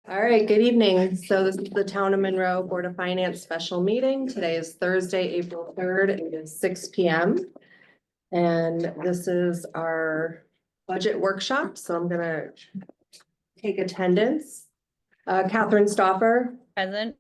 All right, good evening. So this is the Town of Monroe Board of Finance special meeting. Today is Thursday, April 3rd. It is 6 p.m. And this is our budget workshop. So I'm gonna take attendance. Catherine Stoffer. Present.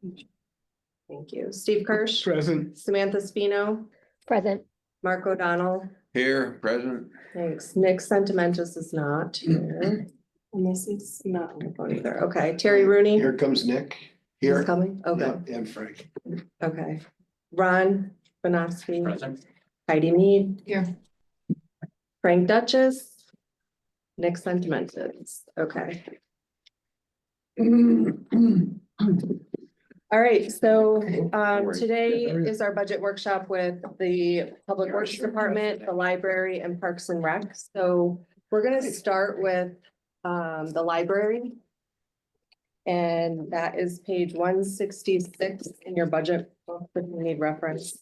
Thank you. Steve Kirsch. Present. Samantha Spino. Present. Mark O'Donnell. Here, present. Thanks. Nick Sentimentus is not here. And this is not on the phone either. Okay, Terry Rooney. Here comes Nick. He's Here. coming. Okay. Yeah, and Frank. Okay. Ron Banowski. Present. Heidi Mead. Here. Frank Duchess. Nick Sentimentus. Okay. All right, so today is our budget workshop with the Public Works Department, the library, and Parks and Rec. So we're gonna start with the library. And that is page 166 in your budget book if you need reference.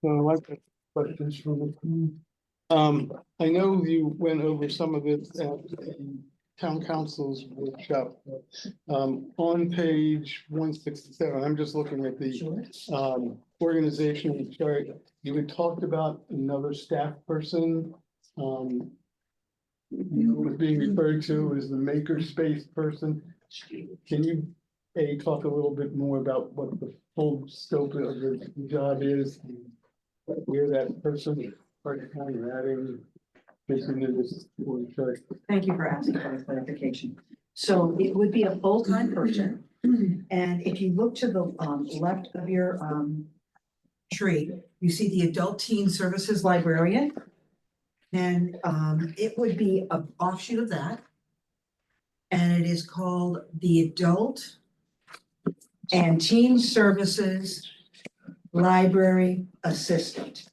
I like the questions from the. I know you went over some of it at the town council's workshop. On page 167, I'm just looking at the organizational chart. You had talked about another staff person. Was being referred to as the makerspace person. Can you talk a little bit more about what the full scope of the job is? Where that person is part-time adding this into this chart? Thank you for asking for the clarification. So it would be a full-time person. And if you look to the left of your tree, you see the adult teen services librarian. And it would be an offshoot of that. And it is called the Adult and Teen Services Library Assistant.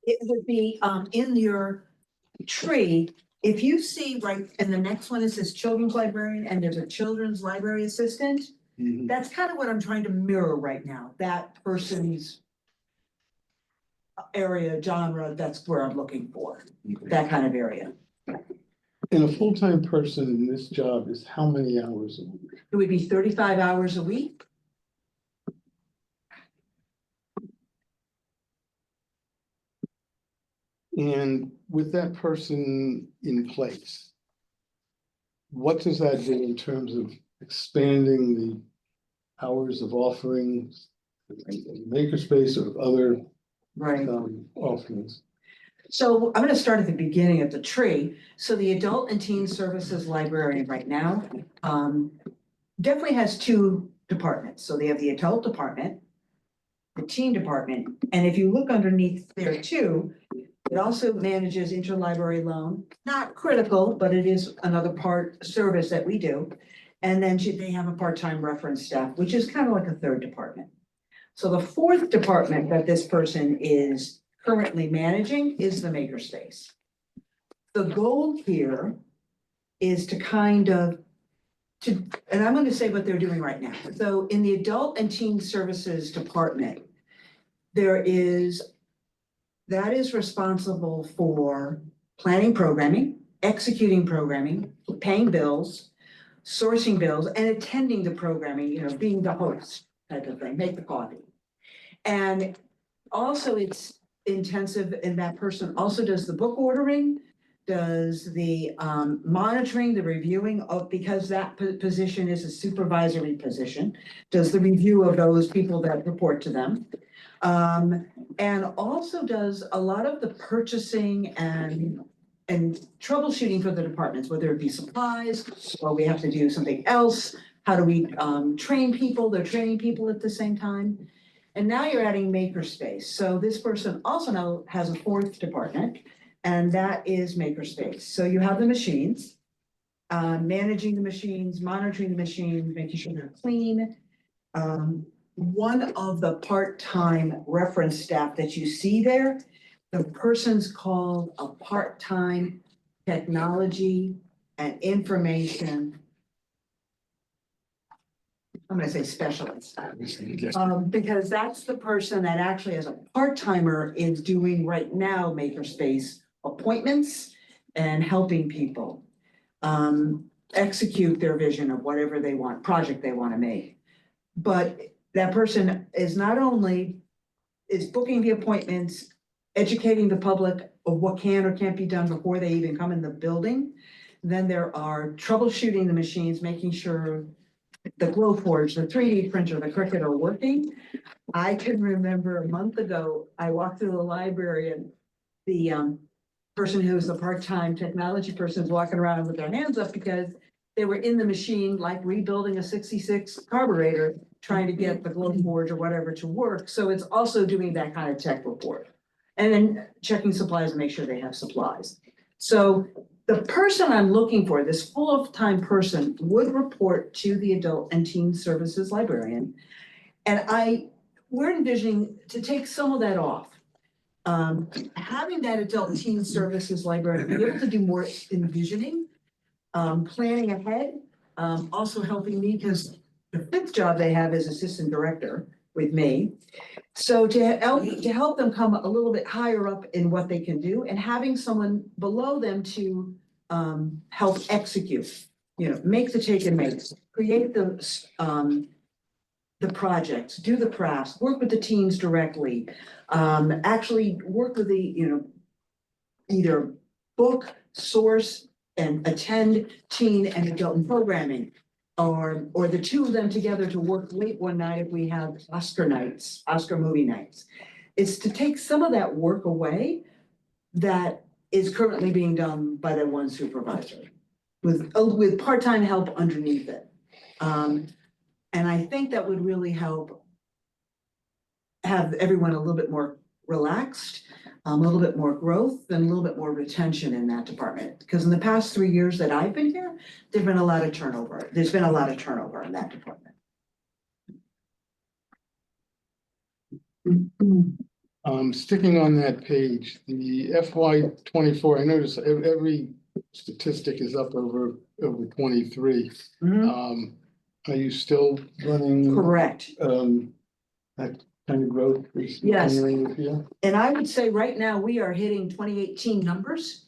It would be in your tree. If you see right, and the next one is this children's librarian and there's a children's library assistant. That's kind of what I'm trying to mirror right now, that person's area, genre, that's where I'm looking for, that kind of area. And a full-time person in this job is how many hours a week? It would be 35 hours a week. And with that person in place, what does that do in terms of expanding the hours of offerings, makerspace or other Right. offerings? So I'm gonna start at the beginning of the tree. So the Adult and Teen Services Librarian right now, definitely has two departments. So they have the adult department, the teen department, and if you look underneath there too, it also manages interlibrary loan, not critical, but it is another service that we do. And then they have a part-time reference staff, which is kind of like a third department. So the fourth department that this person is currently managing is the makerspace. The goal here is to and I'm going to say what they're doing right now. So in the Adult and Teen Services Department, that is responsible for planning programming, executing programming, paying bills, sourcing bills, and attending the programming, being the host type of thing, make the coffee. And also it's intensive, and that person also does the book ordering, does the monitoring, the reviewing of, because that position is a supervisory position, does the review of those people that report to them. And also does a lot of the purchasing and troubleshooting for the departments, whether it be supplies, or we have to do something else. How do we train people? They're training people at the same time. And now you're adding makerspace. So this person also now has a fourth department, and that is makerspace. So you have the machines, managing the machines, monitoring the machines, making sure they're clean. One of the part-time reference staff that you see there, the person's called a part-time technology and information I'm gonna say specialist. Because that's the person that actually as a part-timer is doing right now makerspace appointments and helping people execute their vision of whatever they want, project they want to make. But that person is not only is booking the appointments, educating the public of what can or can't be done before they even come in the building. Then there are troubleshooting the machines, making sure the Glowforge, the 3D printer, the Cricut are working. I can remember a month ago, I walked through the library and the person who's the part-time technology person is walking around with their hands up because they were in the machine, like rebuilding a 66 carburetor, trying to get the Glowforge or whatever to work. So it's also doing that kind of tech report. And then checking supplies and make sure they have supplies. So the person I'm looking for, this full-time person, would report to the adult and teen services librarian. And we're envisioning to take some of that off. Having that adult and teen services librarian be able to do more envisioning, planning ahead, also helping me because the fifth job they have is assistant director with me. So to help them come a little bit higher up in what they can do and having someone below them to help execute, make the take and makes, create the projects, do the crafts, work with the teams directly, actually work with the, either book, source, and attend teen and adult programming. Or the two of them together to work late one night if we have Oscar movie nights. It's to take some of that work away that is currently being done by the one supervisor with part-time help underneath it. And I think that would really help have everyone a little bit more relaxed, a little bit more growth and a little bit more retention in that department. Because in the past 3 years that I've been here, there's been a lot of turnover. There's been a lot of turnover in that department. Sticking on that page, the FY24, I noticed every statistic is up over 23. Are you still running? Correct. That kind of growth? Yes. And I would say right now we are hitting 2018 numbers.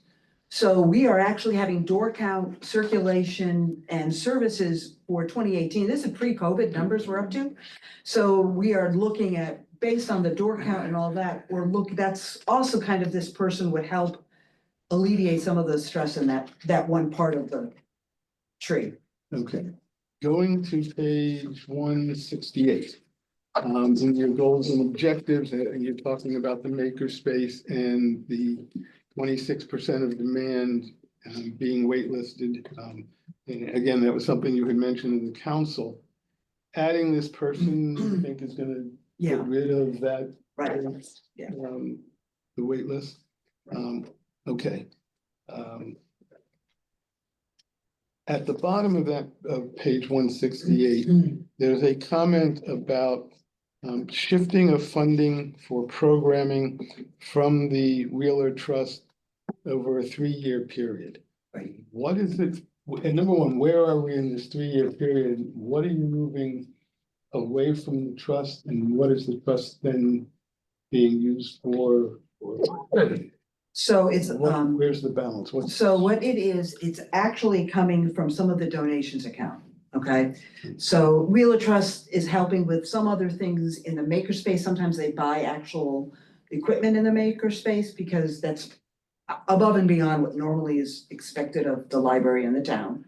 So we are actually having door count, circulation, and services for 2018. This is pre-COVID numbers we're up to. So we are looking at, based on the door count and all that, that's also kind of this person would help alleviate some of the stress in that one part of the tree. Okay, going to page 168. In your goals and objectives, you're talking about the makerspace and the 26% of demand being waitlisted. And again, that was something you had mentioned in the council. Adding this person, I think, is going to get rid of that. Right. The wait list. Okay. At the bottom of that page 168, there's a comment about shifting of funding for programming from the Wheeler Trust over a 3-year period. Right. What is it? And number one, where are we in this 3-year period? What are you moving away from the trust, and what is the trust then being used for? So it's where's the balance? What it is, it's actually coming from some of the donations account. Okay, so Wheeler Trust is helping with some other things in the makerspace. Sometimes they buy actual equipment in the makerspace because that's above and beyond what normally is expected of the library and the town.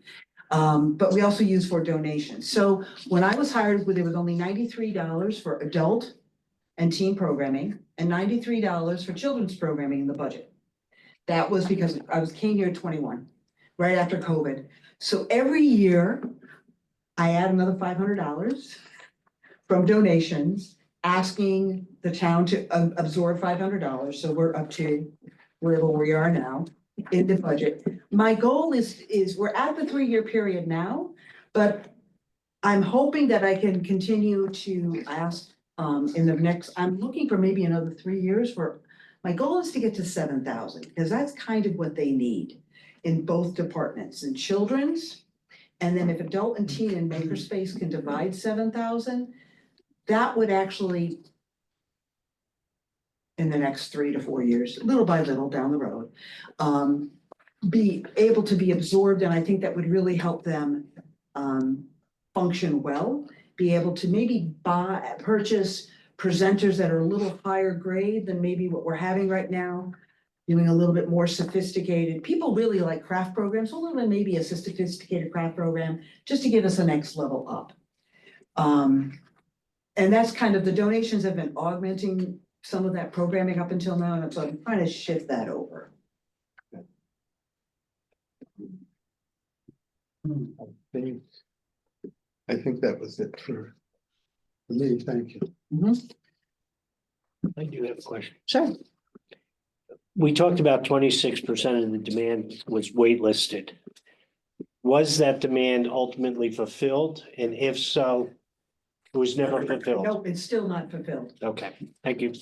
But we also use for donations. So when I was hired, there was only $93 for adult and teen programming and $93 for children's programming in the budget. That was because I came here at 21, right after COVID. So every year I add another $500 from donations, asking the town to absorb $500. So we're up to wherever we are now in the budget. My goal is we're at the 3-year period now, but I'm hoping that I can continue to ask in the next, I'm looking for maybe another 3 years my goal is to get to 7,000 because that's kind of what they need in both departments, in children's And then if adult and teen and makerspace can divide 7,000, that would actually, in the next 3 to 4 years, little by little down the road, be able to be absorbed, and I think that would really help them function well, be able to maybe purchase presenters that are a little higher grade than maybe what we're having right now, doing a little bit more sophisticated. People really like craft programs, a little bit maybe a sophisticated craft program, just to give us a next level up. And that's kind of, the donations have been augmenting some of that programming up until now, and so I'm trying to shift that over. I think that was it for me, thank you. I do have a question. Sure. We talked about 26% of the demand was waitlisted. Was that demand ultimately fulfilled? And if so, it was never fulfilled? Nope, it's still not fulfilled. Okay, thank you.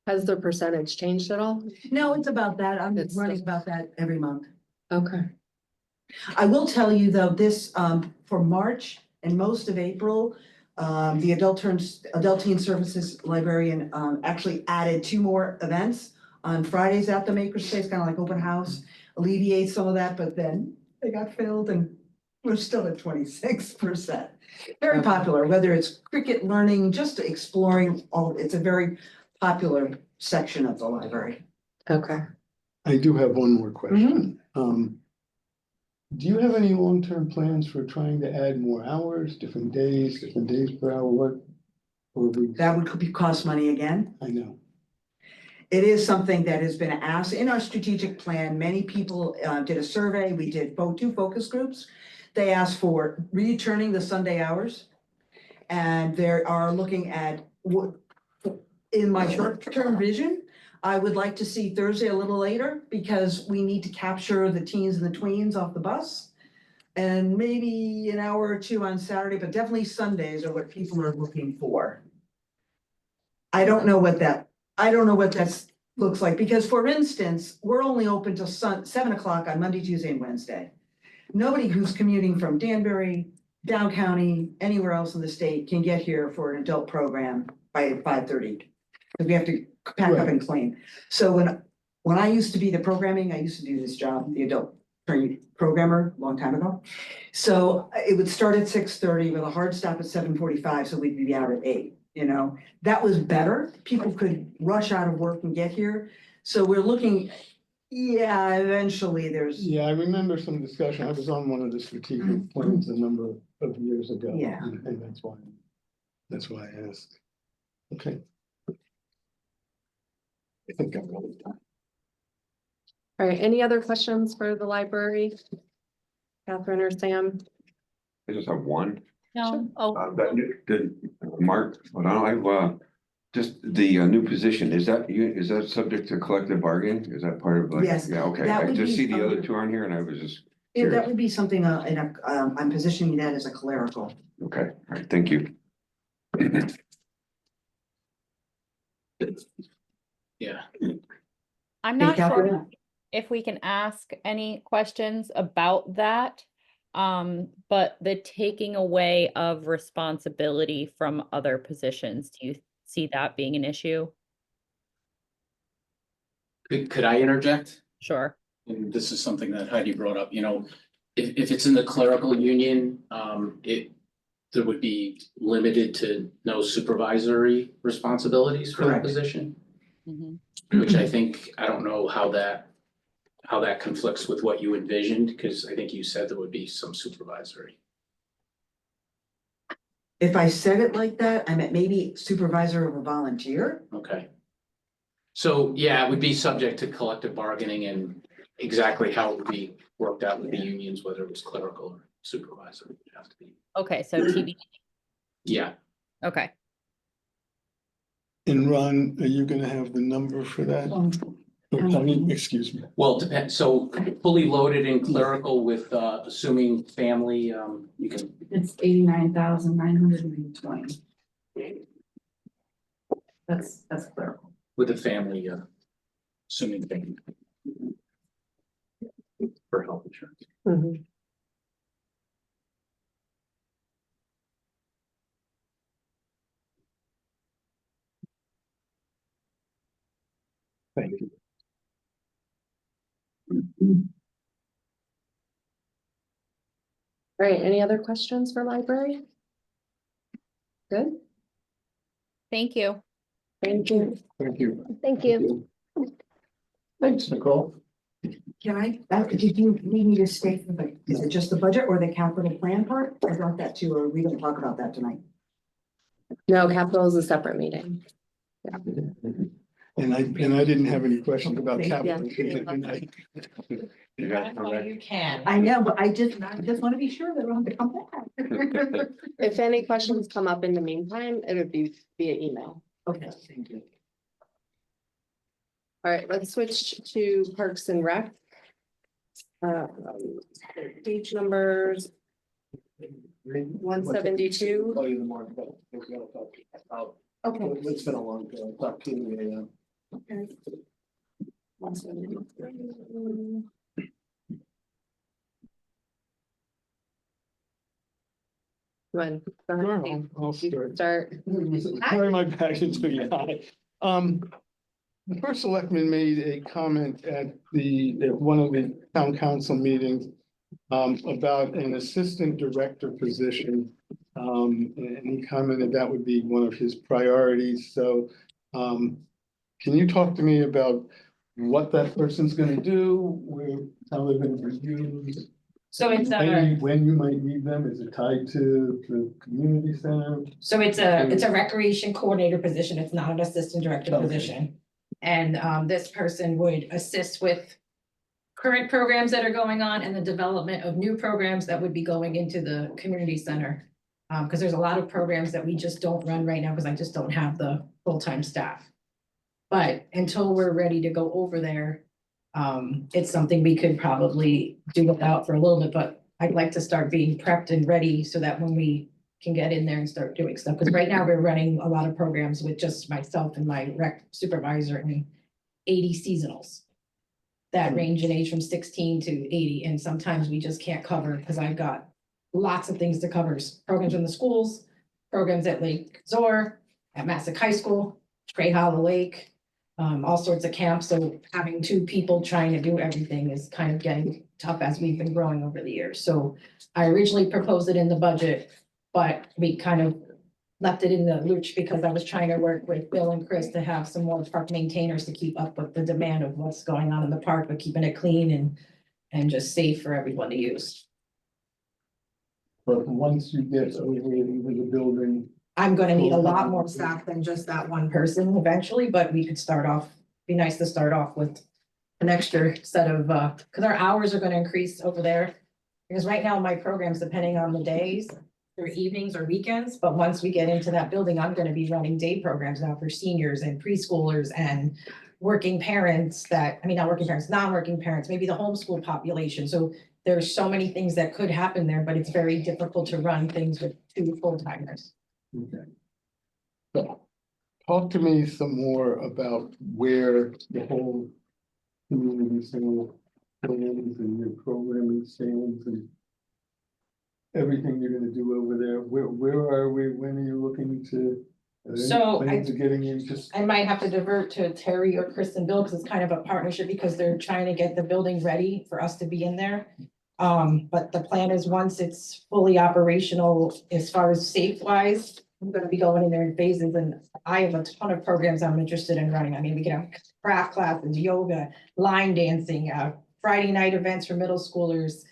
Has the percentage changed at all? No, it's about that. I'm It's running still- about that every month. Okay. I will tell you though, this, for March and most of April, the adult teen services librarian, actually added 2 more events on Fridays at the Makerspace, kind of like open house, alleviate some of that, but then they got filled and we're still at 26%. Very popular, whether it's cricket learning, just exploring it's a very popular section of the library. Okay. I do have one more question. Do you have any long-term plans for trying to add more hours, different days per hour, what? Or we, That would cost money again. I know, It is something that has been asked in our strategic plan. Many people did a survey. We did 2 focus groups. They asked for returning the Sunday hours. And they are looking at what, in my short-term vision, I would like to see Thursday a little later because we need to capture the teens and the tweens off the bus. And maybe an hour or 2 on Saturday, but definitely Sundays are what people are looking for. I don't know what that looks like, because for instance, we're only open till 7 o'clock on Monday, Tuesday, and Wednesday. Nobody who's commuting from Danbury, Down County, anywhere else in the state can get here for an adult program by 5:30. Because we have to pack up and clean. So when I used to be the programming, I used to do this job, the adult training programmer, a long time ago. So it would start at 6:30 with a hard stop at 7:45, so we'd be out at 8. You know, that was better. People could rush out of work and get here. So we're looking, yeah, eventually there's, yeah, I remember some discussion, I was on one of the strategic plans a number of years ago. Yeah. And that's why I asked. Okay. I think I'm really done. All right, any other questions for the library? Catherine or Sam? I just have one. Sure. Mark, I don't know, I've, just the new position, is that subject to collective bargaining? Is that part of like? Yes, Yeah, okay, that I would just be see the other under- 2 on here and I was just, yeah, that would be something I'm positioning that as a clerical. okay, all right, thank you. Yeah. I'm Hey, not sure Catherine? if we can ask any questions about that. But the taking away of responsibility from other positions, do you see that being an issue? Could I interject? Sure. And this is something that Heidi brought up, if it's in the clerical union, there would be limited to no supervisory responsibilities for that Correct. position. Mhm. Which I think, I don't know how that conflicts with what you envisioned, because I think you said there would be some supervisory. If I said it like that, I meant maybe supervisor of a volunteer. Okay. So, yeah, it would be subject to collective bargaining and exactly how it would be worked out with the unions, whether it was clerical or supervisory, it would have to be. Okay, so TBD. Yeah, Okay. And Ron, are you gonna have the number for that? Excuse me. well, depends, so fully loaded in clerical with assuming family, you can, It's 89,920. That's clerical. with the family, assuming family. for health insurance. Mhm. Thank you. All right, any other questions for library? Good, Thank you. thank you. Thank you. Thank you. Thanks, Nicole. Can I, did you need me to stay for the, is it just the budget or the capital plan part? I brought that too, or we don't talk about that tonight? No, capital is a separate meeting. And I didn't have any questions about Yeah. capital. You can. I know, but I just want to be sure that I don't have to come back. If any questions come up in the meantime, it would be via email. Okay, thank you. All right, let's switch to Parks and Rec. Page numbers 172. Tell you the more about, we're gonna talk about, Okay. it's been a long time, talk to you, Okay. 172. When? Sure, I'll start. Start. Carry my back into your eye. The first selectman made a comment at one of the town council meetings about an assistant director position. And he commented that would be one of his priorities, so can you talk to me about what that person's gonna do, how they're gonna review? So it's When you might need them, is it tied to the community center? so it's a recreation coordinator position. It's not an assistant director Okay. position. And this person would assist with current programs that are going on and the development of new programs that would be going into the community center. Because there's a lot of programs that we just don't run right now because I just don't have the full-time staff. But until we're ready to go over there, it's something we could probably do without for a little bit, but I'd like to start being prepped and ready so that when we can get in there and start doing stuff, because right now we're running a lot of programs with just myself and my rec supervisor and 80 seasonals. That range in age from 16 to 80, and sometimes we just can't cover because I've got lots of things to cover. Programs in the schools, programs at Lake Zor, at Massac High School, Great Hollow Lake, all sorts of camps. So having two people trying to do everything is kind of getting tough as we've been growing over the years. So I originally proposed it in the budget, but we kind of left it in the lurch because I was trying to work with Bill and Chris to have some more park maintainers to keep up with the demand of what's going on in the park, but keeping it clean and just safe for everyone to use. But once you get over the building. I'm gonna need a lot more staff than just that one person eventually, but we could start off, be nice to start off with an extra set of, because our hours are gonna increase over there. Because right now my programs, depending on the days, they're evenings or weekends, but once we get into that building, I'm gonna be running day programs now for seniors and preschoolers and working parents that, I mean, not working parents, non-working parents, maybe the homeschool population. So there's so many things that could happen there, but it's very difficult to run things with two full-timers. Okay. So, talk to me some more about where the whole community center plans and your programming stands and everything you're gonna do over there. Where are we? When are you looking to? Are there any So plans of getting in just? I might have to divert to Terry or Chris and Bill, because it's kind of a partnership, because they're trying to get the building ready for us to be in there. But the plan is once it's fully operational, as far as safe wise, I'm gonna be going in there in phases, and I have a ton of programs I'm interested in running. I mean, we can have craft classes, yoga, line dancing, Friday night events for middle schoolers,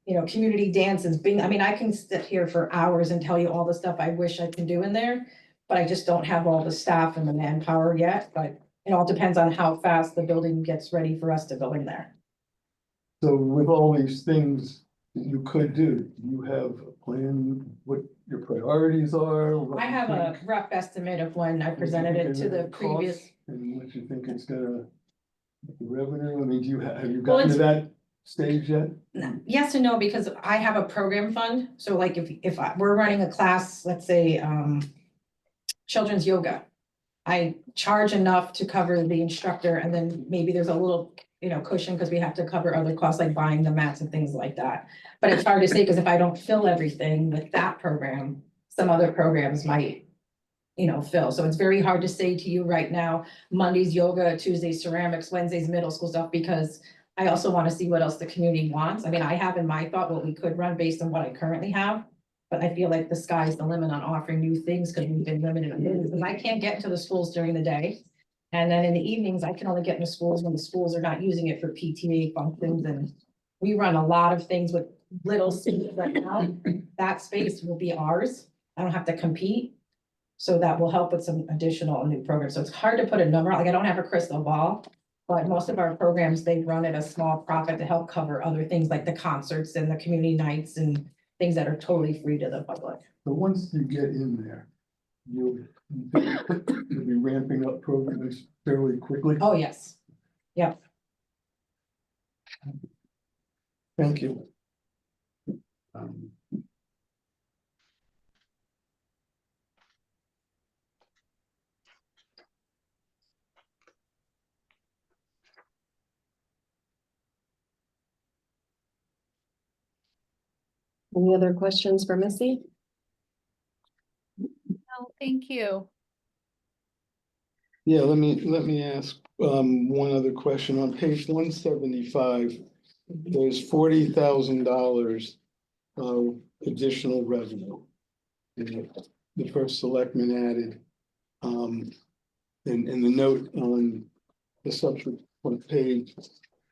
you know, community dances, I mean, I can sit here for hours and tell you all the stuff I wish I could do in there, but I just don't have all the staff and the manpower yet, but it all depends on how fast the building gets ready for us to go in there. So with all these things that you could do, you have a plan, what your priorities are? what I you have a think- rough estimate of when I what you presented think it is to the gonna previous. cost And what you think it's gonna, the revenue, I mean, do you have you Well, gotten to that stage yet? Yes and no, because I have a program fund, so like if we're running a class, let's say, children's yoga. I charge enough to cover the instructor, and then maybe there's a little cushion because we have to cover other costs like buying the mats and things like that. But it's hard to say because if I don't fill everything with that program, some other programs might, fill. So it's very hard to say to you right now, Mondays yoga, Tuesdays ceramics, Wednesdays middle school stuff, because I also want to see what else the community wants. I mean, I have in my thought what we could run based on what I currently have. But I feel like the sky's the limit on offering new things because we've been limited on business. Because I can't get to the schools during the day. And then in the evenings, I can only get into schools when the schools are not using it for PTA functions. And we run a lot of things with little space right now. That space will be ours. I don't have to compete. So that will help with some additional new programs. So it's hard to put a number, like I don't have a crystal ball. But most of our programs, they run at a small profit to help cover other things like the concerts and the community nights and things that are totally free to the public. But once you get in there, you'll be ramping up programs fairly quickly. Oh, yes. Yep. Thank you. Any other questions for Missy? Oh, thank you. Yeah, let me ask one other question. On page 175, there's $40,000 of additional revenue. The first selectman added. And the note on the subsequent page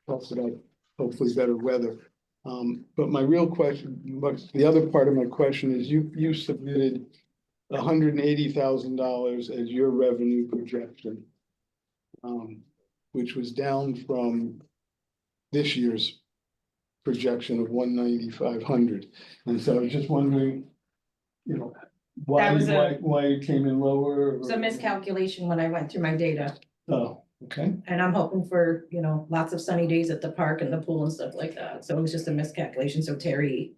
talks about hopefully better weather. But my real question, the other part of my question is you submitted $180,000 as your revenue projection. Which was down from this year's projection of 190,500. And so I was just wondering, why it came in lower? It's a miscalculation when I went through my data. Oh, okay. And I'm hoping for, lots of sunny days at the park and the pool and stuff like that. So it was just a miscalculation. So Terry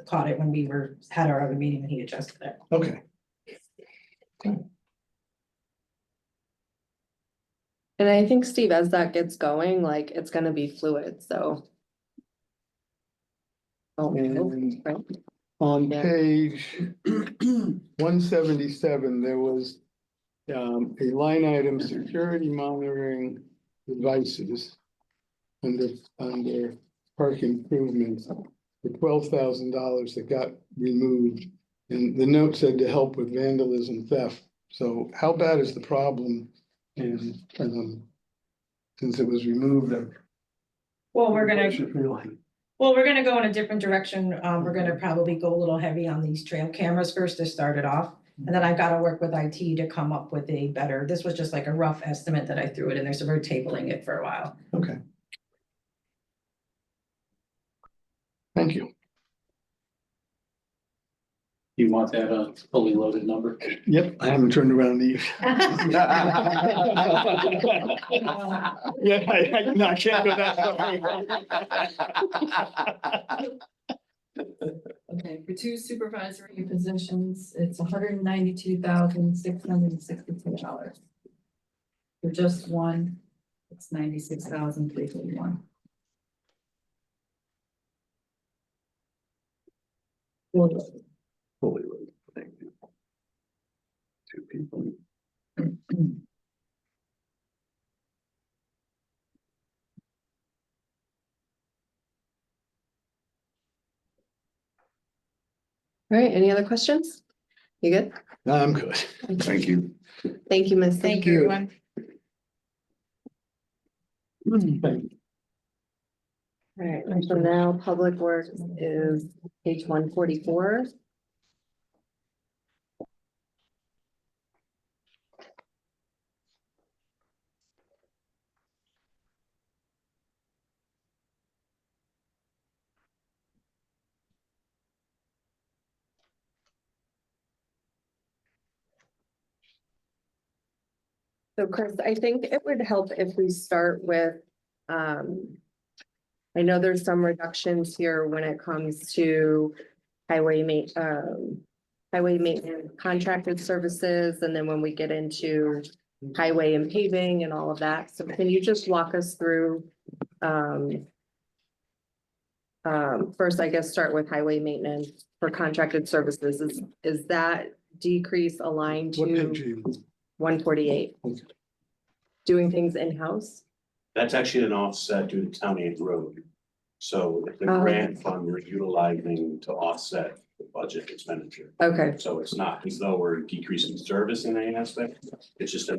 caught it when we had our other meeting and he adjusted it. Okay. And I think, Steve, as that gets going, like, it's gonna be fluid, so. Oh, And right. on Yeah. page 177, there was a line item, security monitoring devices under park improvements for $12,000 that got removed. And the note said to help with vandalism theft. So how bad is the problem? And since it was removed, Well, we're gonna what's it feel like? Well, we're gonna go in a different direction. We're gonna probably go a little heavy on these trail cameras first to start it off. And then I've got to work with IT to come up with a better, this was just like a rough estimate that I threw it in there, so we're tabling it for a while. Okay. Thank you. You want that a fully loaded number? Yep, I haven't turned around to you. Yeah, I can't go that Okay, for two supervisory positions, it's $192,662. For just one, it's $96,341. Fully loaded, thank you. Two people. All right, any other questions? You good? I'm good. Thank you. Thank you, Miss. Thank you, everyone. Thank you. All right, and so now Public Works is page 144. So Chris, I think it would help if we start with, I know there's some reductions here when it comes to highway maintenance contracted services, and then when we get into highway and paving and all of that. So can you just walk us through? First, I guess, start with highway maintenance for contracted services. Is that decrease aligned What page are to you? 148? Doing things in-house? That's actually an offset due to town aid road. So if the Oh. grant fund we're utilizing to offset the budget expenditure. Okay, So it's not as though we're decreasing service in any aspect, it's just a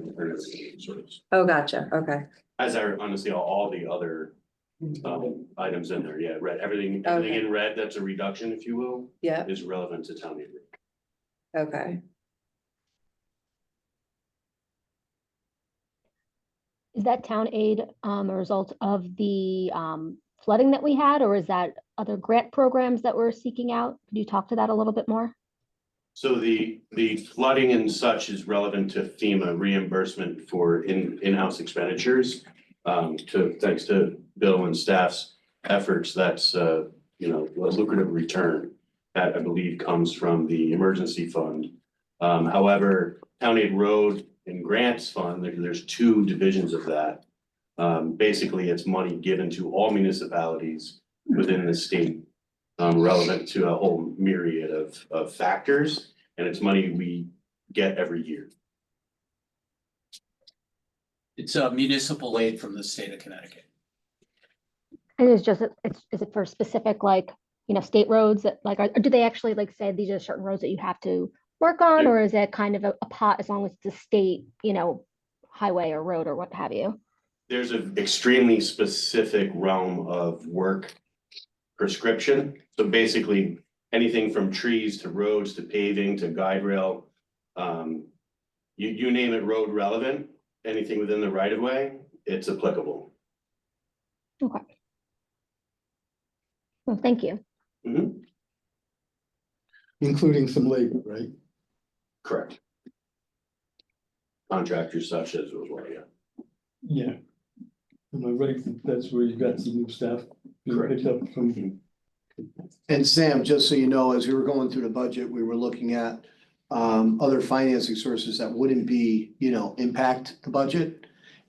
service. oh, gotcha, okay, As are honestly, all the other items in there, yeah, red, everything in red, that's a reduction, if you will, yeah, is relevant to town aid road. okay. Is that town aid a result of the flooding that we had, or is that other grant programs that we're seeking out? Could you talk to that a little bit more? So the flooding and such is relevant to FEMA reimbursement for in-house expenditures. Thanks to Bill and staff's efforts, that's a lucrative return that I believe comes from the emergency fund. However, Town Aid Road and Grants Fund, there's two divisions of that. Basically, it's money given to all municipalities within the state, relevant to a whole myriad of factors, and it's money we get every year. It's a municipal aid from the state of Connecticut. And is it for specific, like, state roads that or do they actually say these are certain roads that you have to work on, or is it kind of a pot as long as it's a state, highway or road or what have you? There's an extremely specific realm of work prescription. So basically, anything from trees to roads to paving to guide rail, you name it road relevant, anything within the right of way, it's applicable. Okay. Well, thank you. Mhm. Including some labor, right? Correct. Contractors such as well, yeah. Yeah. Am I right? That's where you got some new staff being Correct. picked up from. And Sam, just so you know, as we were going through the budget, we were looking at other financing sources that wouldn't be, impact the budget.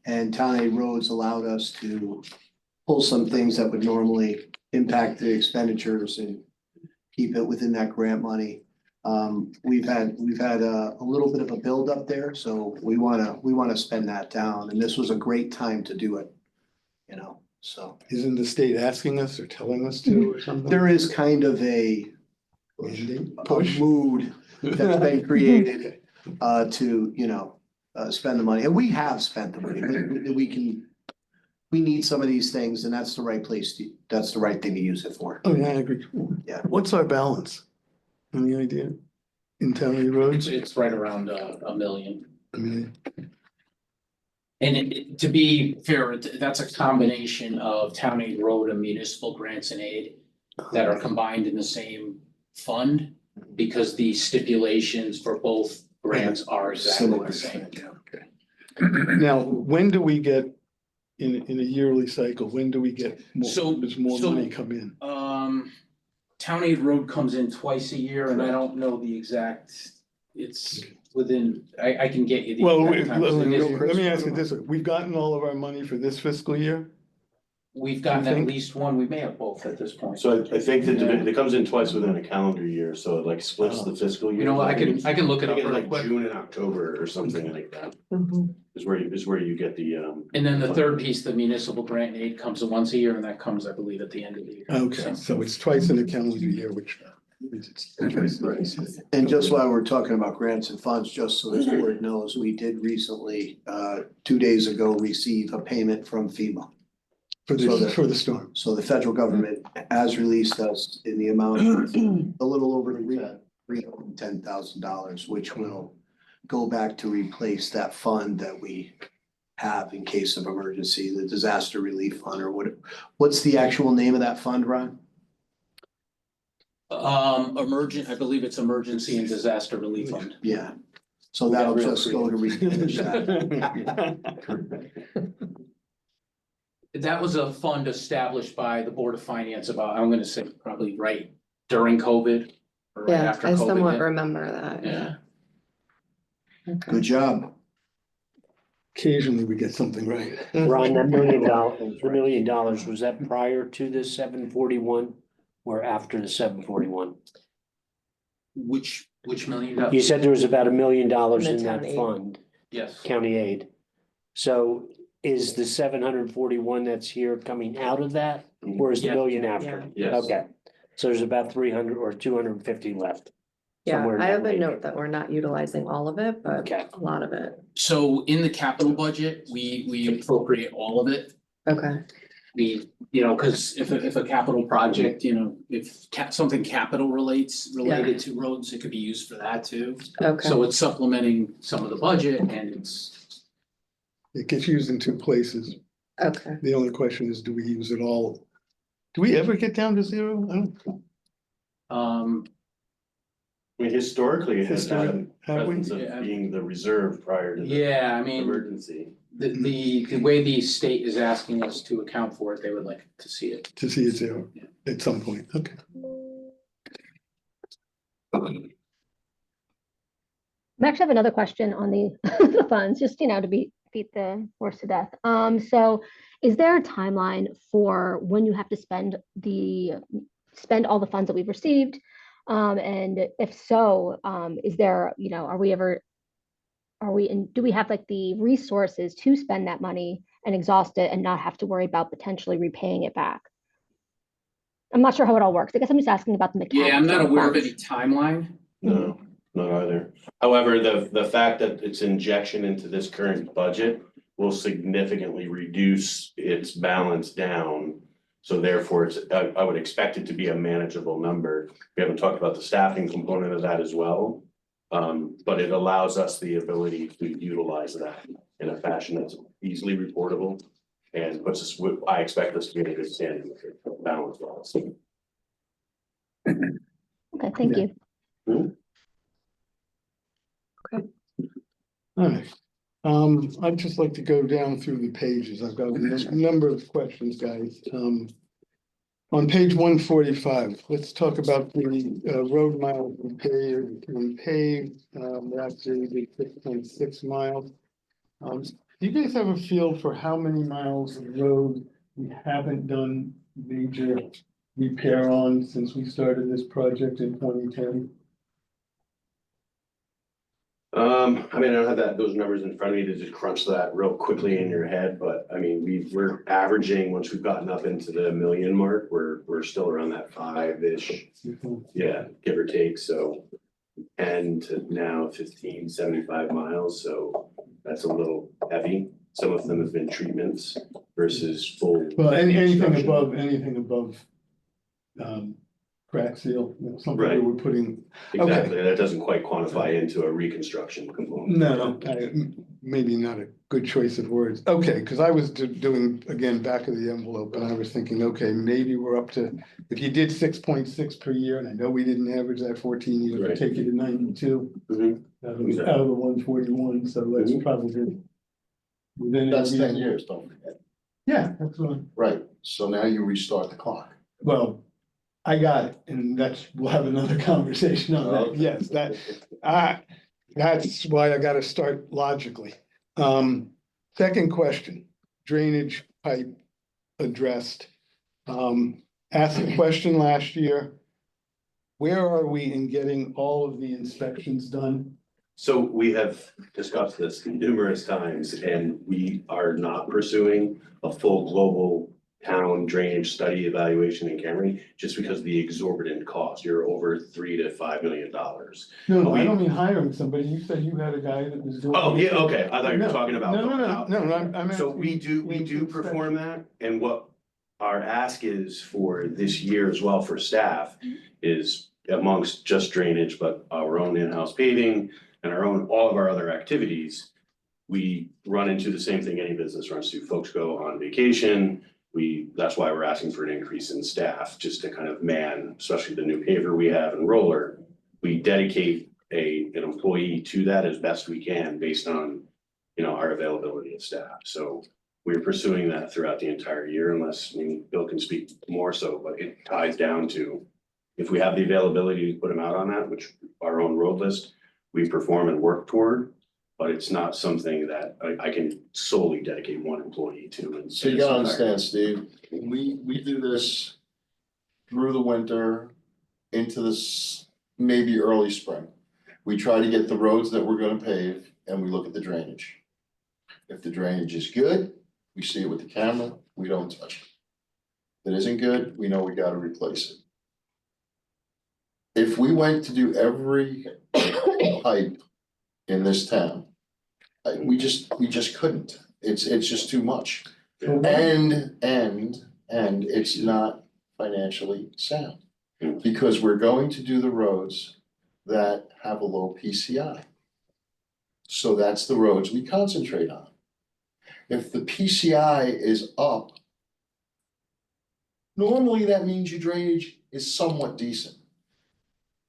And Town Aid Roads allowed us to pull some things that would normally impact the expenditures and keep it within that grant money. We've had a little bit of a buildup there, so we wanna spend that down, and this was a great time to do it. So Isn't the state asking us or telling us to or something? there is kind of a Push. mood that's been created to, spend the money, and we have spent the money, we need some of these things, and that's the right that's the right thing to use it for. Oh, yeah, I agree. Yeah. What's our balance? Any idea? In Town Aid Roads? It's right around $1 million. I mean, And to be fair, that's a combination of town aid road and municipal grants and aid that are combined in the same fund, because the stipulations for both grants are exactly the same. now, when do we get, in a yearly cycle, when do we get does more So- money come in? Town aid road comes in twice a year, and I don't know the exact, it's within, I can get you the. Well, exact times. It is- let me ask you this, we've gotten all of our money for this fiscal year? We've gotten You at think? least one, we may have both at this point. So I think that it comes in twice within a calendar year, so it like splits the fiscal year. You know what, I can look it I up think it's real like quick. June and October or something like that, is where you get the And then the third piece, the municipal grant and aid comes once a year, and that comes, I believe, at the end of the year. Okay, so it's twice in a calendar year, which means it's. And just while we're talking about grants and funds, just so this board knows, we did recently, 2 days ago, receive a payment from FEMA. For the storm. So the federal government has released us in the amount of a little over $310,000, which will go back to replace that fund that we have in case of emergency, the disaster relief fund, or what's the actual name of that fund, Ron? I believe it's emergency and disaster relief fund. Yeah, so that'll just go to replenish that. That was a fund established by the Board of Finance about, I'm gonna say probably right during COVID. Or right Yeah, after I COVID somewhat hit. remember that, yeah. Yeah. Okay. Good job. occasionally we get something right. Ron, that $1 million, was that prior to the 741 or after the 741? Which million? You said there was about $1 million In the in that town aid. fund, Yes. county aid. So is the 741 that's here coming out of that, or is the Yeah. million after? Yes. Okay, so there's about 300 or 250 left. Yeah, somewhere in I that have a range. note that we're not utilizing all of it, but Okay. a lot of it. So in the capital budget, we appropriate all of it. Okay, We, cause if a capital project, if something capital related to roads, it could be used for that too. okay. So it's supplementing some of the budget and it's, It gets used in two places. Okay. The only question is, do we use it all? Do we ever get down to zero? I don't. I mean, historically, it has had a Have we? presence of being the reserve prior to the yeah, I mean, emergency. the way the state is asking us to account for it, they would like to see it. To see it zero at some point, okay. I actually have another question on the, the funds, just, to beat the horse to death. So is there a timeline for when you have to spend all the funds that we've received? And if so, is there, do we have like the resources to spend that money and exhaust it and not have to worry about potentially repaying it back? I'm not sure how it all works. I guess I'm just asking about the mechanics. Yeah, I'm not of the aware of funds. any timeline. No, not either. However, the fact that its injection into this current budget will significantly reduce its balance down. So therefore, I would expect it to be a manageable number. We haven't talked about the staffing component of that as well. But it allows us the ability to utilize that in a fashion that's easily reportable and puts us, I expect us to be in a good standing with it, balance wise. Okay, thank Yeah. you. All right. I'd just like to go down through the pages. I've got a number of questions, guys. On page 145, let's talk about the road miles we paved, that's the 6.6 miles. Do you guys have a feel for how many miles of road we haven't done major repair on since we started this project in 2010? I mean, I don't have those numbers in front of me to just crunch that real quickly in your head, but I mean, we're averaging, once we've gotten up into the million mark, we're still around that 5-ish. Yeah, give or take, so. And to now 75 miles, so that's a little heavy. Some of them have been treatments versus full. Well, anything construction. above, crack seal, something that Right. we're putting. Exactly, that doesn't quite quantify into a reconstruction component. No, maybe not a good choice of words. Okay, because I was doing, again, back of the envelope, and I was thinking, okay, maybe we're up to, if you did 6.6 per year, and I know we didn't average that 14 years, Right. take you to 92. Mhm. Out of the 141, so that's Mhm. probably. Within. That's area. 10 years, don't forget. Yeah, that's what, Right, so now you restart the clock. well, I got it, and we'll have another conversation on that. Okay. Yes, that's why I gotta start logically. Second question, drainage pipe addressed. Asked the question last year. Where are we in getting all of the inspections done? So we have discussed this numerous times and we are not pursuing a full global town drainage study evaluation in Camry just because of the exorbitant cost. You're over $3 to $5 million. No, We- I don't mean hiring somebody. You said you had a guy that was doing. Oh, yeah, okay. I thought you were No, talking about. No, I'm. So asking we do perform that, and what our ask is for this year as well for staff is amongst just drainage, but our own in-house paving and all of our other activities. We run into the same thing any business runs to. Folks go on vacation. That's why we're asking for an increase in staff, just to kind of man, especially the new paver we have and roller. We dedicate an employee to that as best we can based on, our availability of staff. So we're pursuing that throughout the entire year unless, Bill can speak more so, but it ties down to if we have the availability to put them out on that, which our own road list, we perform and work toward. But it's not something that I can solely dedicate one employee to. And So you gotta understand, Steve, we do this through the winter into this maybe early spring. We try to get the roads that we're gonna pave and we look at the drainage. If the drainage is good, we see it with the camera, we don't touch it. If it isn't good, we know we gotta replace it. If we went to do every pipe in this town, we just couldn't. It's just too much. And it's not financially sound. Because we're going to do the roads that have a low PCI. So that's the roads we concentrate on. If the PCI is up, normally that means your drainage is somewhat decent.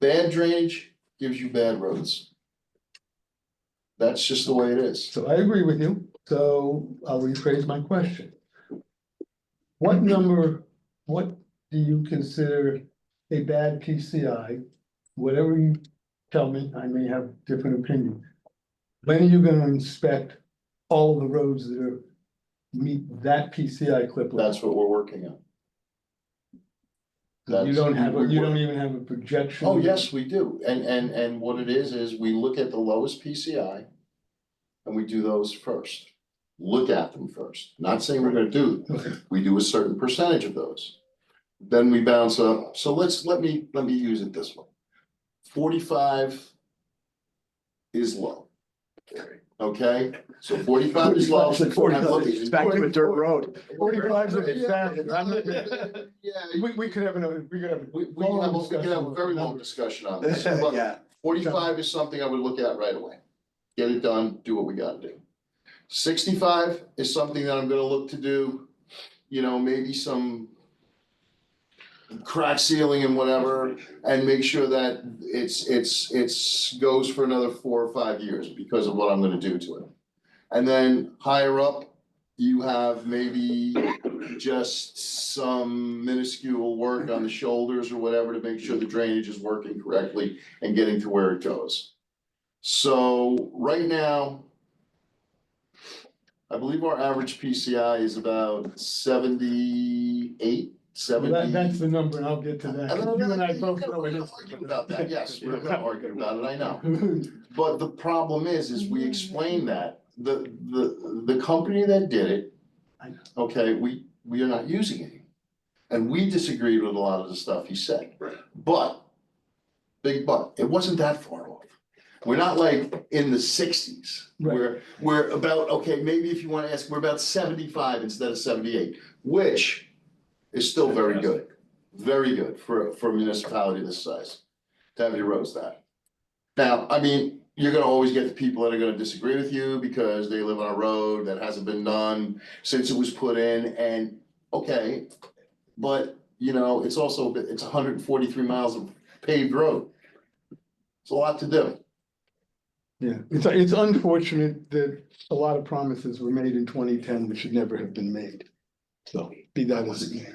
Bad drainage gives you bad roads. That's just the way it is. So I agree with you, so I'll rephrase my question. What do you consider a bad PCI? Whatever you tell me, I may have different opinion. When are you gonna inspect all the roads that are meet that PCI clip level? That's what we're working on. You don't even have a projection? Oh, yes, we do. And what it is we look at the lowest PCI and we do those first. Look at them first. Not saying we're gonna do them. We do a certain percentage of those. Then we bounce up. So let me use it this way. 45 is low. Okay, so 45 is low. Back to a dirt road. 45 is bad. Yeah, We could have another, we could have. we could have a very long discussion on this. But Yeah. 45 is something I would look at right away. Get it done, do what we gotta do. 65 is something that I'm gonna look to do, maybe some crack sealing and whatever, and make sure that it's goes for another 4 or 5 years because of what I'm gonna do to it. And then higher up, you have maybe just some minuscule work on the shoulders or whatever to make sure the drainage is working correctly and getting to where it goes. So right now, I believe our average PCI is about 78, 70. That's the number, and I'll get to that. You and I both know it We're is. not arguing about that, yes, we're not arguing about it, I know. But the problem is we explain that, the company that did it, okay, we are not using it. And we disagreed with a lot of the stuff he said. Right. But, big but, it wasn't that far off. We're not like in the 60s. Right. We're about, okay, maybe if you wanna ask, we're about 75 instead of 78, which is still very good. Very good for a municipality this size, to have your roads that. Now, I mean, you're gonna always get the people that are gonna disagree with you because they live on a road that hasn't been done since it was put in, and, okay. But, it's also, it's 143 miles of paved road. It's a lot to do. Yeah, it's unfortunate that a lot of promises were made in 2010 that should never have been made. So be that as it may.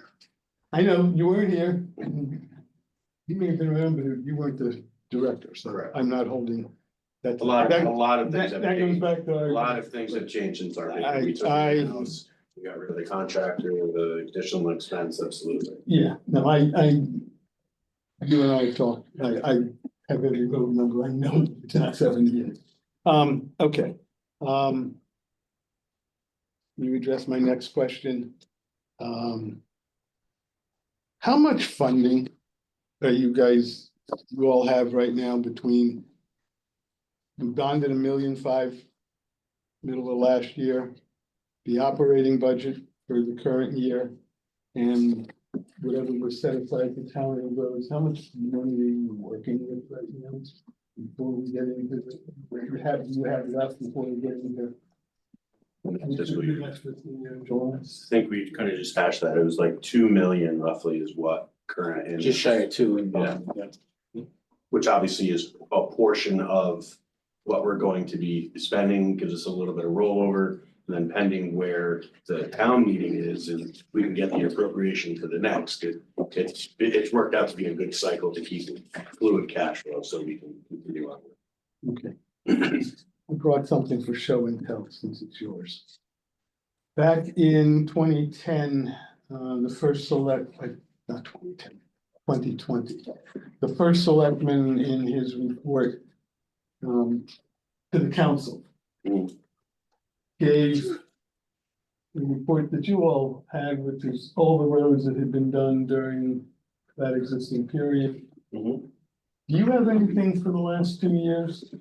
I know you weren't here. You may have been around, but you weren't the director, so Correct. I'm not holding that. A lot of things have That goes changed. back to. A lot of things have changed since our meeting. We took I- it in-house. We got rid of the contractor, the additional expense, absolutely. Yeah, no, you and I talked, I have every road number, I know it's not 70 years. Okay. You address my next question. How much funding are you all have right now between? We've gone to the 1.5 million middle of last year, the operating budget for the current year, and whatever was set aside for town and roads, how much money are you working with right now? Before we get into the, what you have left before we get into. Fiscal year. Next fiscal year, July. I think we kind of just hashed that. It was like 2 million roughly is what current. and- Just shy of 2 in Yeah. bond, yeah. Which obviously is a portion of what we're going to be spending, gives us a little bit of rollover. And then pending where the town meeting is and we can get the appropriation for the next, it's worked out to be a good cycle to keep fluid cash flow so we can continue on. Okay. brought something for show and tell since it's yours. Back in 2010, the first not 2010, 2020, the first selectman in his report to the council gave the report that you all had, which is all the roads that had been done during that existing period. Mhm. Do you have anything for the last 2 years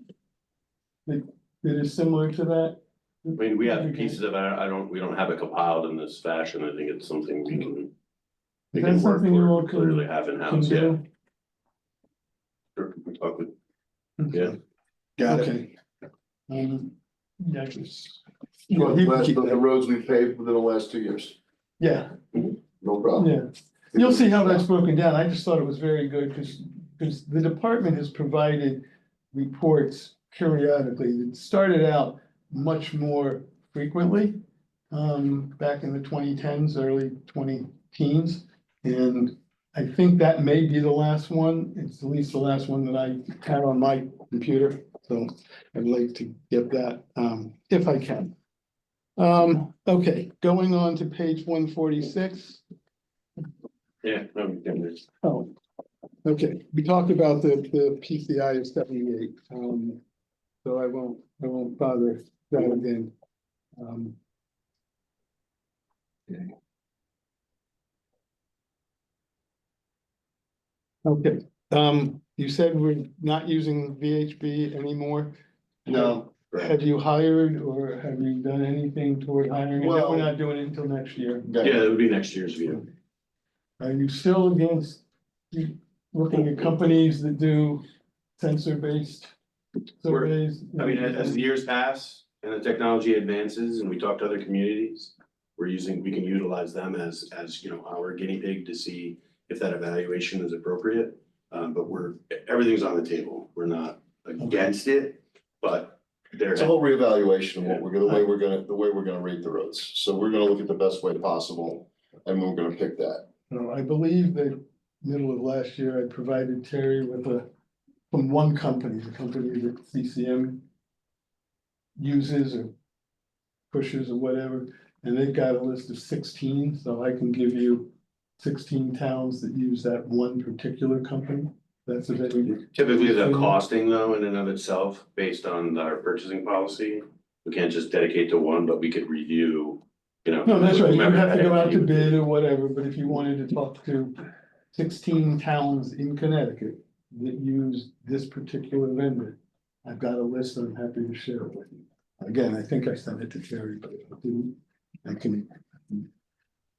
that is similar to that? I mean, we have pieces of it, we don't have it compiled in this fashion, I think it's something we can. We Is can that work something you all toward, clearly have can in-house, yeah. do? Sure, we can talk with, Okay. Got it. Okay. Yeah, just. Well, Yeah, he- the roads we paved within the last 2 years, yeah, no problem. yeah. You'll see how that's broken down. I just thought it was very good because the department has provided reports periodically. It started out much more frequently back in the 2010s, early 2010s. And I think that may be the last one. It's at least the last one that I had on my computer. So I'd like to get that if I can. Okay, going on to page 146. yeah, no, we can, Oh, okay, we talked about the PCI of 78, so I won't bother that again. Okay. Okay, you said we're not using VHB anymore. No. Have you hired or have you done anything toward hiring? I know Well- we're not doing it until next year. yeah, it would be next year's view. Are you still against looking at companies that do sensor-based surveys? I mean, as the years pass and the technology advances and we talk to other communities, we can utilize them as, you know, our guinea pig to see if that evaluation is appropriate. But everything's on the table. We're not against it, but It's a whole reevaluation of the way we're gonna rate the roads. So we're gonna look at the best way possible and we're gonna pick that. I believe that middle of last year, I provided Terry with from one company, the company that CCM uses or pushes or whatever, and they've got a list of 16, so I can give you 16 towns that use that one particular company. That's a very. typically the costing though, in and of itself, based on our purchasing policy, we can't just dedicate to one, but we could review, you know. No, that's right, you whomever have to had go a out to view. bid or whatever, but if you wanted to talk to 16 towns in Connecticut that use this particular vendor, I've got a list, I'm happy to share it with you. Again, I think I sent it to Terry, but if I didn't, I can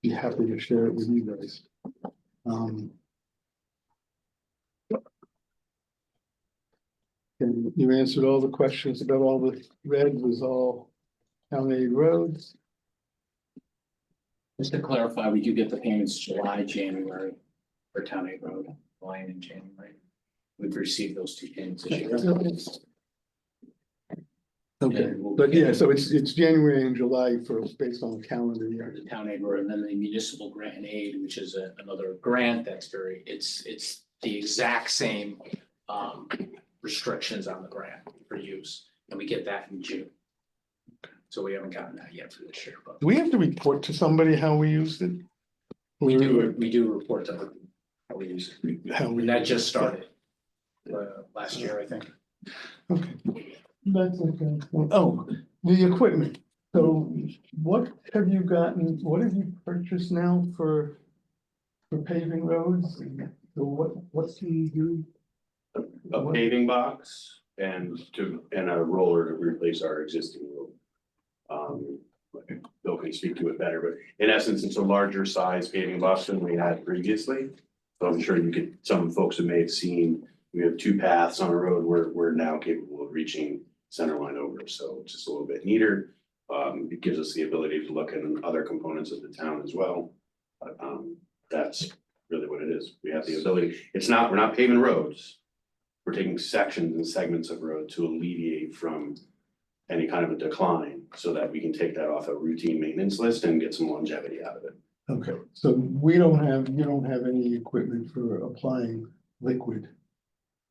be happy to share it with you guys. And you answered all the questions about all the red was all town aid roads. Just to clarify, we do get the payments July, January for Town Aid Road, July and January. We've received those two payments this year. Okay, but yeah, so it's January and July based on the calendar year. The Town Aid Road, and then the municipal grant and aid, which is another grant that's it's the exact same restrictions on the grant for use, and we get that in June. So we haven't gotten that yet for this year, but Do we have to report to somebody how we used it? we do report to them how we use it. How we. And that just started last year, I think. Okay, that's okay. Oh, the equipment. So what have you purchased now for paving roads? So what can you do? A paving box and a roller to replace our existing road. Bill can speak to it better, but in essence, it's a larger size paving box than we had previously. So I'm sure some folks may have seen, we have two paths on a road where we're now capable of reaching center line over, so it's just a little bit neater. It gives us the ability to look at other components of the town as well. But that's really what it is. We have the ability, we're not paving roads. We're taking sections and segments of road to alleviate from any kind of a decline so that we can take that off a routine maintenance list and get some longevity out of it. Okay, so you don't have any equipment for applying liquid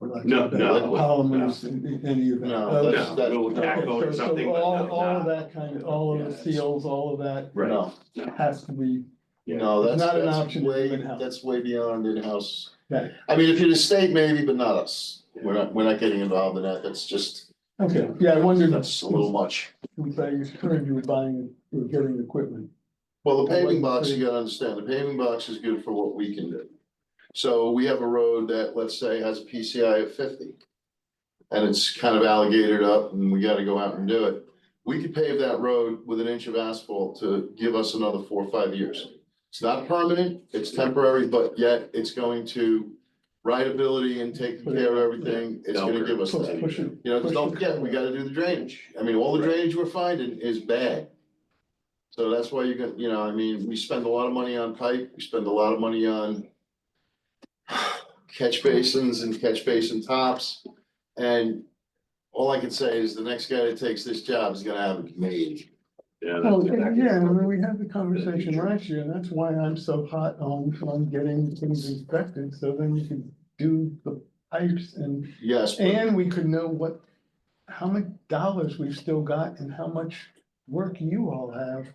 No, polymers, any of that. No, Okay. that's- No, we'll Okay, tackle or so something, but all, no, all of not- that kind of, all of the seals, all of that Right. No, has to be, no, It's that's, not an that's option to do way, in-house. that's way beyond in-house. okay, I mean, if you're the state, maybe, but not us. We're not getting involved in that. That's just, okay, yeah, I wondered. that's a little much. Since I heard you were buying, you were getting equipment. Well, the I paving wasn't box, sure. you gotta understand, the paving box is good for what we can do. So we have a road that, let's say, has a PCI of 50. And it's kind of alligatored up and we gotta go out and do it. We could pave that road with an inch of asphalt to give us another 4 or 5 years. It's not permanent, it's temporary, but yet it's going to rideability and take care of everything. It's gonna give us that. Push it. You know, 'cause don't forget, we gotta do the drainage. I mean, all the drainage we're finding is bad. So that's why you got, you know, I mean, we spend a lot of money on pipe, we spend a lot of money on catch basins and catch basin tops. And all I can say is the next guy that takes this job is gonna have it made. Yeah. Well, that's exactly- yeah, I mean, we had the conversation last year, and that's why I'm so hot on getting things inspected, so then you can do the pipes Yes, but and we could know how many dollars we've still got and how much work you all have.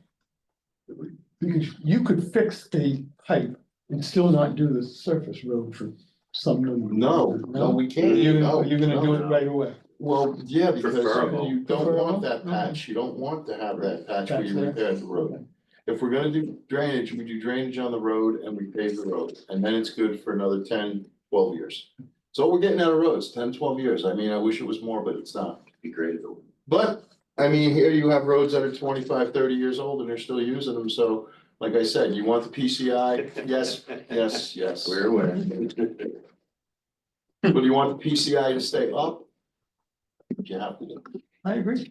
Because you could fix a pipe and still not do the surface road for some number. no, we can't. You're No, gonna do it no. right away. Well, yeah, because Preferable. you don't want that Preferable? patch. You don't want to have that patch where you Patch there. repair the road. If we're gonna do drainage, we do drainage on the road and we pave the road, and then it's good for another 10, 12 years. So we're getting out of roads, 10, 12 years. I mean, I wish it was more, but it's not. Be great if it were. But, I mean, here you have roads that are 25, 30 years old and they're still using them, so, like I said, you want the PCI, yes, yes, yes. We're aware. But do you want the PCI to stay up? You have to do. I agree.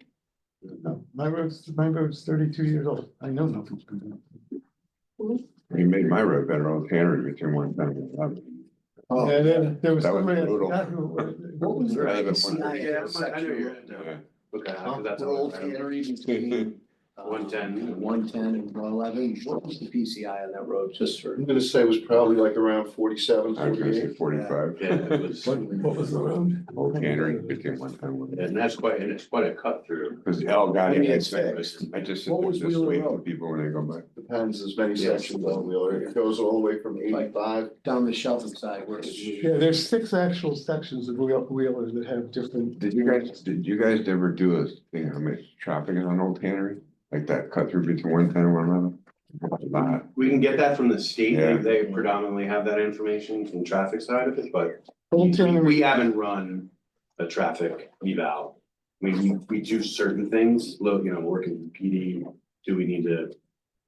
No, my road's 32 years old. I know nothing's gonna happen. You made my road better on Tannery between 110 and 11. Oh, Yeah, there was That was somebody, I brutal. forgot who. What was the Rather than PCI one- Yeah, I know section? you're at, okay, because that's. For Old Tannery between 110. 110 and 111, what was the PCI on that road, just for? I'm gonna say it was probably like around 47, I was gonna say 48. 45. Yeah, it was, What was the road? Old Tannery between 110 and 11. and that's quite, and it's quite a cut through. Because L got When it, it's I fixed. just sit What there, was just Wheeler wait for Road? people when they go by. Depends, there's many Yes. sections on Wheeler. It goes all the way from 85. Down the Shelton side where it's. Yeah, there's 6 actual sections of Wheeler that have different. Did you guys ever do a thing, how much traffic is on Old Tannery? Like that cut through between 110 and 111? A lot. We can get that from the state, Yeah. they predominantly have that information from the traffic side of it, but Old we Tannery, haven't run a traffic eval. I mean, we do certain things, look, you know, working with PD, do we need to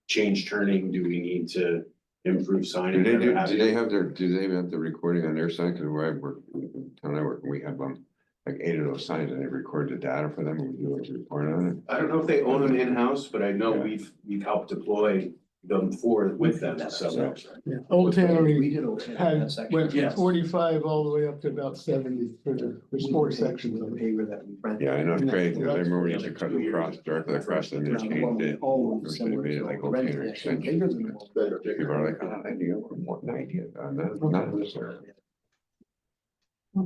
change turning, do we need to improve signage? Do they have the recording on their side? Cause where I work, town I work, we have 8 of those signs and they record the data for them and we do a report on it. I don't know if they own them in-house, but I know Yeah. we've helped deploy them with them, so. yeah, Old Tannery We did Old Tannery, had, that section. went from Yes. 45 all the way up to about 70 there's 4 sections The of it. paver that we rented. Yeah, I know, it's Yeah. crazy. I remember when you used to cut across, directly across and they changed it. Oh, Or should have made it like Old rented Tannery it, extension. bigger than the old. People are like, oh, I need over 190, not necessarily.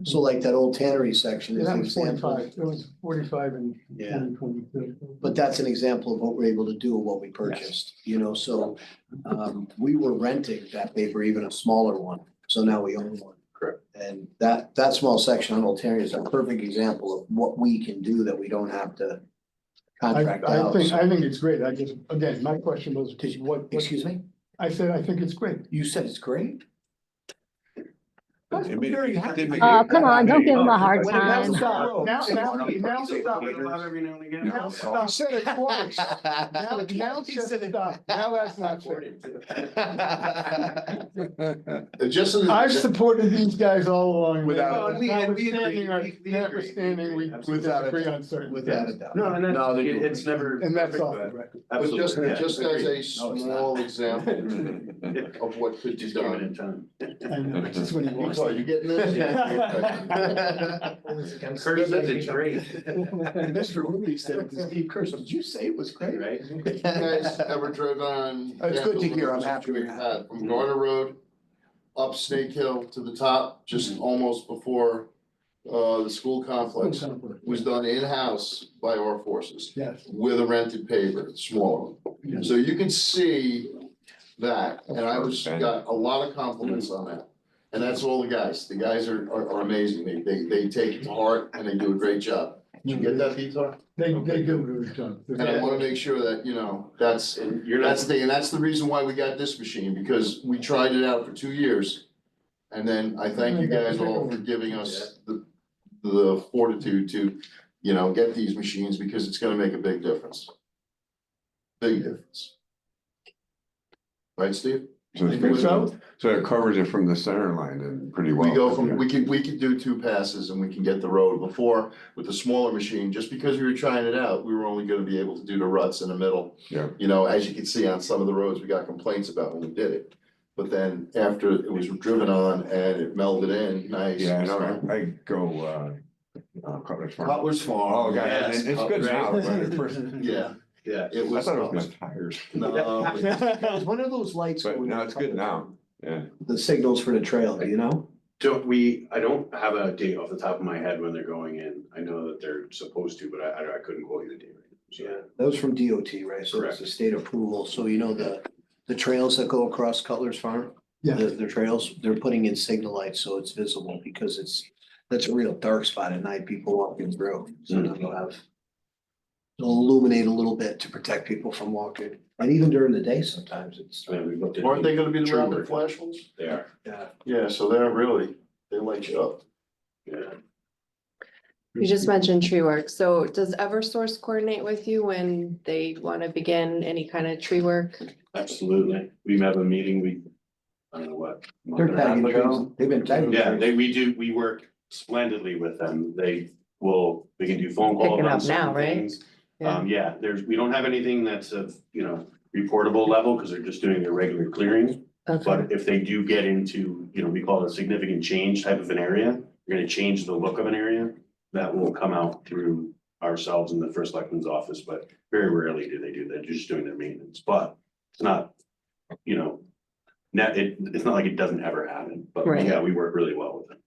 So like that Old Tannery section is That an was example, 45, it was 45 in Yeah. 2022. but that's an example of what we're able to do and what we purchased, you know, so. We were renting that paper, even a smaller one, so now we own one. Correct. And that small section on Old Tannery is a perfect example of what we can do that we don't have to contract I out. think, so- I think it's great. I just, again, my question was, what, Excuse me, I said, I think it's great. you said it's great? It made- very it happy. did make Oh, it- come on, don't give him a hard Now time. stop, now stop. Every now and again. Now stop. I said it twice. Now just stop. Now that's not fair. Just in I've the, supported these guys all along. Without- and we agree, Notwithstanding, we Without a disagree doubt. on certain. Without a things. doubt. No, and No, they do. it's never. And that's all. perfect, right. but but just, absolutely, yeah, just as agreed. a small example of what could be Just give it in done. time. I know, this is what he wants. Are you getting this? Kurt says it's great, Mr. Ruby said, to Steve Kirsch, did you say it was great? right? You guys ever driven on? It's good to hear. I'm happy We've we have. had From Garter Road up Snake Hill to the top, just almost before the school complex was done in-house by our forces Yes. with a rented paver, smaller. So you can see that, and got a lot of compliments on that. And that's all the guys. The guys are amazing. They take it to heart and they do a great job. Did you get that, Peter? They do a good job. And I wanna make sure that, that's, And you're not, that's the reason why we got this machine, because we tried it out for 2 years. And then I thank you guys all for giving us the fortitude to, get these machines, because it's gonna make a big difference. Big difference. Right, Steve? So it's good. So it covers it from the center line and pretty well. We could do 2 passes and we can get the road. Before, with the smaller machine, just because we were trying it out, we were only gonna be able to do the ruts in the middle. Yeah. As you can see on some of the roads, we got complaints about when we did it. But then after it was driven on and it melded in, nice. Yeah, I know, I go, Cutler's Farm. Cutler's Farm. Oh, God, yes, and it's good now, but at first. Yeah, yeah. it I was. thought it was my tires. No, It's one of those lights. But going now on it's good top now, yeah. of The signals for the trail, do you know? I don't have a date off the top of my head when they're going in. I know that they're supposed to, but I couldn't quote you the date. Yeah. That was from DOT, right? So it's Correct. a state approval. So the trails that go across Cutler's Farm? Yeah. The trails, they're putting in signal lights so it's visible because that's a real dark spot at night, people walking through. So now it'll illuminate a little bit to protect people from walking. And even during the day, sometimes it's. I mean, we looked at. aren't they gonna be the True rapid work. flash ones? They are, Yeah. Yeah, so they light you up. yeah. You just mentioned tree work. So does Eversource coordinate with you when they want to begin any kind of tree work? Absolutely. We have a meeting, I don't know what. month They're and a half tagging ago. trees. They've been tagging. Yeah, trees. we work splendidly with them. We can do phone calls Picking on up now, certain right? things. We don't have anything that's of, reportable level, because they're just doing their regular clearing. Okay, But if they do get into, we call it a significant change type of an area, you're gonna change the look of an area. That will come out through ourselves in the first selectman's office, but very rarely do they do that, they're just doing their maintenance, but it's not, it's not like it doesn't ever happen, but Right. yeah, we work really well with them.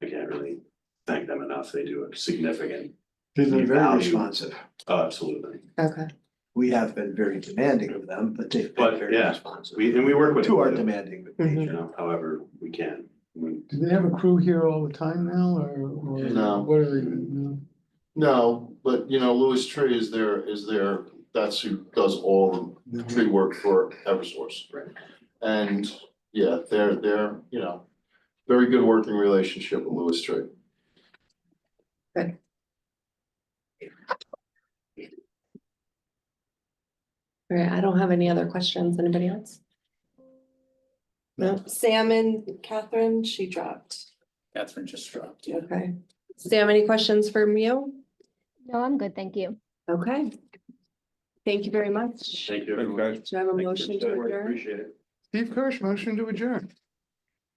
I can't really thank them enough, they do a significant, They've been very value. responsive. oh, absolutely. okay. We have been very demanding of them, but they've been But, very yeah, responsive. We work with. To our demanding. However we can. Do they have a crew here all the time now, or No. what are they, no? No, but Louis Tree is there, that's who does all the tree work for Eversource. Right. And yeah, they're, very good working relationship with Louis Tree. All right, I don't have any other questions. Anybody else? No, Sam and Catherine, she dropped. Catherine just dropped. Okay. Sam, any questions from you? No, I'm good, thank you. Okay. Thank you very much. Thank you, Thanks, everyone. guys. Do I have a Thank you. motion to adjourn? Appreciate it. Steve Kirsch, motion to adjourn.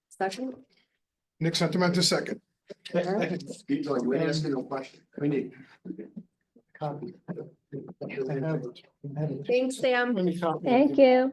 Second? Nick Sentiment, second. Keep going, we ask you no question. We need. Copy. I have it. Thanks, Sam. Let me copy it. Thank you.